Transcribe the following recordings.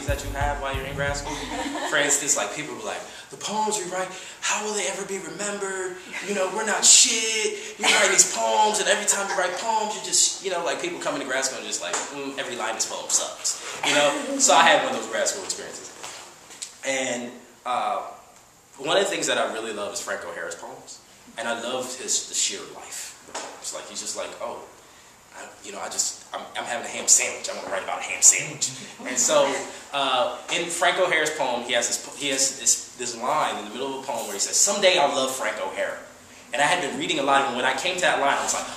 that you have while you're in grad school. For instance, like people were like, the poems we write, how will they ever be remembered? You know, we're not shit. You write these poems, and every time you write poems, you just, you know, like people coming to grad school and just like, every line of this poem sucks. You know? So I had one of those grad school experiences. And one of the things that I really love is Frank O'Hara's poems. And I love the sheer life. It's like, he's just like, oh, I'm having a ham sandwich. I want to write about a ham sandwich. And so, in Frank O'Hara's poem, he has this line in the middle of a poem where he says, "Someday I'll love Frank O'Hara." And I had been reading a lot, and when I came to that line, I was like,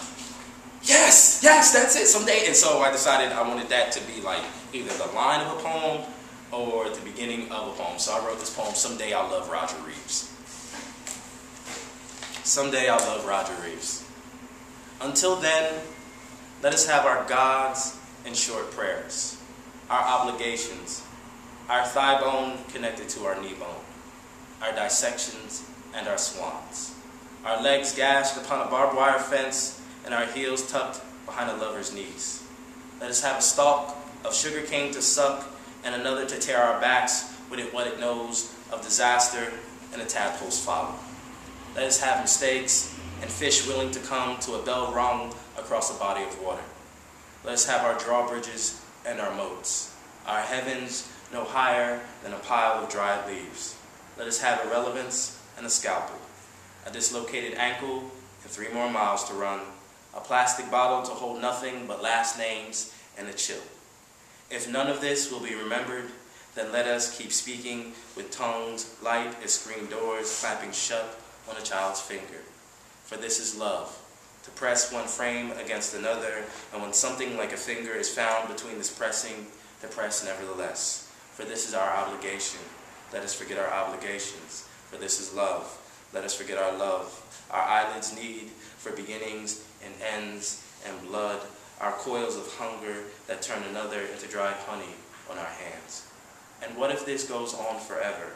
yes, that's it, someday. And so I decided I wanted that to be like either the line of a poem or the beginning of a poem. So I wrote this poem, "Someday I'll love Roger Reeves." Someday I'll love Roger Reeves. Until then, let us have our gods and short prayers, our obligations, our thigh bone connected to our knee bone, our dissections and our swans, our legs gashed upon a barbed wire fence and our heels tucked behind a lover's knees. Let us have a stalk of sugar cane to suck and another to tear our backs with what it knows of disaster and a tadpole's follow. Let us have mistakes and fish willing to come to a bell rung across a body of water. Let us have our drawbridges and our moats, our heavens no higher than a pile of dried leaves. Let us have irrelevance and a scalpel, a dislocated ankle and 3 more miles to run, a plastic bottle to hold nothing but last names and a chill. If none of this will be remembered, then let us keep speaking with tongues light as screen doors clapping shut on a child's finger. For this is love, to press one frame against another, and when something like a finger is found between this pressing, to press nevertheless. For this is our obligation. Let us forget our obligations. For this is love. Let us forget our love. Our eyelids need for beginnings and ends and blood, our coils of hunger that turn another into dried honey on our hands. And what if this goes on forever?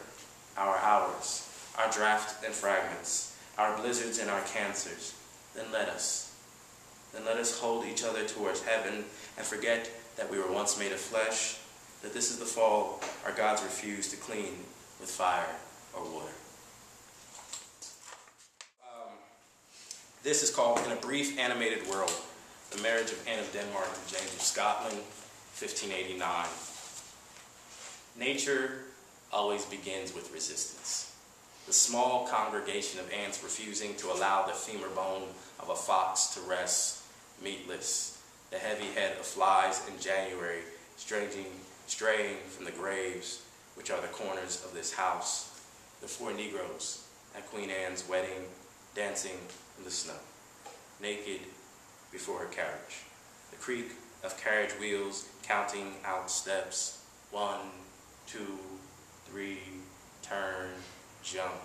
Our hours, our draft and fragments, our blizzards and our cancers. Then let us hold each other towards heaven and forget that we were once made of flesh, that this is the fall our gods refuse to clean with fire or water. This is called In a Brief Animated World, the marriage of Anne of Denmark and James of Scotland, 1589. Nature always begins with resistance. The small congregation of ants refusing to allow the femur bone of a fox to rest meatless, the heavy head of flies in January straying from the graves, which are the corners of this house, the 4 Negroes at Queen Anne's wedding, dancing in the snow, naked before her carriage, the creak of carriage wheels counting out steps, 1, 2, 3, turn, jump,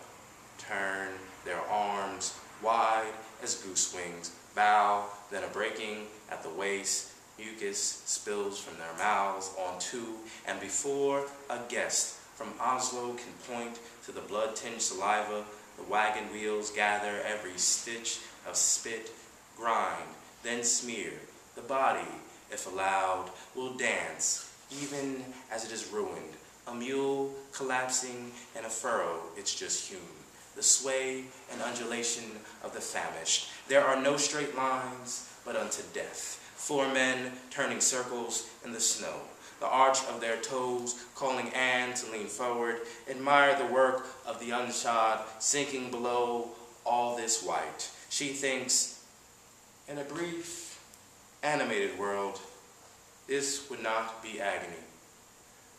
turn, their arms wide as goose wings, bow, then a breaking at the waist, mucus spills from their mouths onto and before a guest from Oslo can point to the blood-tinged saliva, the wagon wheels gather every stitch of spit, grind, then smear. The body, if allowed, will dance, even as it is ruined. A mule collapsing in a furrow, it's just hewn. The sway and undulation of the famished. There are no straight lines, but unto death. 4 men turning circles in the snow. The arch of their toes, calling Anne to lean forward. Admire the work of the unshod, sinking below all this white. She thinks, in a brief, animated world, this would not be agony.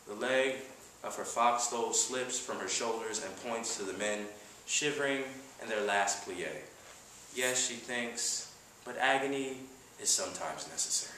The leg of her foxstole slips from her shoulders and points to the men, shivering in their last plie. Yes, she thinks, but agony is sometimes necessary.